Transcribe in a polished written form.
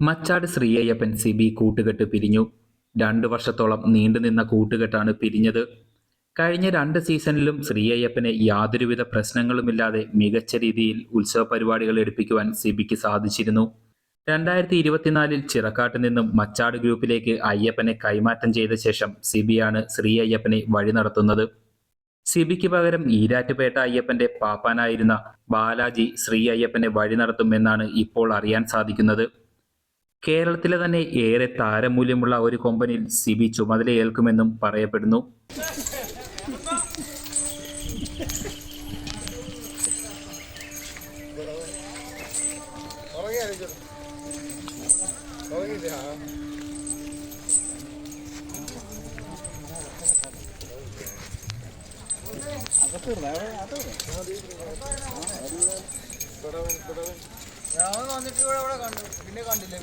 മച്ചാട് ശ്രീഅയ്യപ്പൻ സിബി കൂട്ടുകെട്ട് പിരിഞ്ഞു. 2 വർഷത്തോളം നീണ്ടുനിന്ന കൂട്ടുകെട്ടാണ് പിരിഞ്ഞത്. കഴിഞ്ഞ 2 സീസണിലും ശ്രീഅയ്യപ്പനെ യാതൊരുവിധ പ്രശ്നങ്ങളുമില്ലാതെ മികച്ച രീതിയിൽ ഉത്സവ പരിപാടികൾ എടുപ്പിക്കുവാൻ സിബിക്ക് സാധിച്ചിരുന്നു. 2024 ചിറക്കാട്ട് നിന്നും മച്ചാട് ഗ്രൂപ്പിലേക്ക് അയ്യപ്പനെ കൈമാറ്റം ചെയ്ത ശേഷം സിബിയാണ് ശ്രീഅയ്യപ്പനെ വഴി നടത്തുന്നത്. സിബിക്ക് പകരം ഈരാറ്റുപേട്ട അയ്യപ്പന്റെ പാപ്പാനായിരുന്ന ബാലാജി ശ്രീഅയ്യപ്പനെ വഴി നടത്തും എന്നാണ് ഇപ്പോൾ അറിയാൻ സാധിക്കുന്നത്. കേരളത്തിലെ തന്നെ ഏറെ താരമൂല്യമുള്ള ഒരു കൊമ്പനിൽ സിബി ചുമതലയേൽക്കുമെന്നും പറയപ്പെടുന്നു. ഞാൻ വന്നിട്ട് ഇവിടെ കണ്ടു, പിന്നെ കണ്ടില്ല.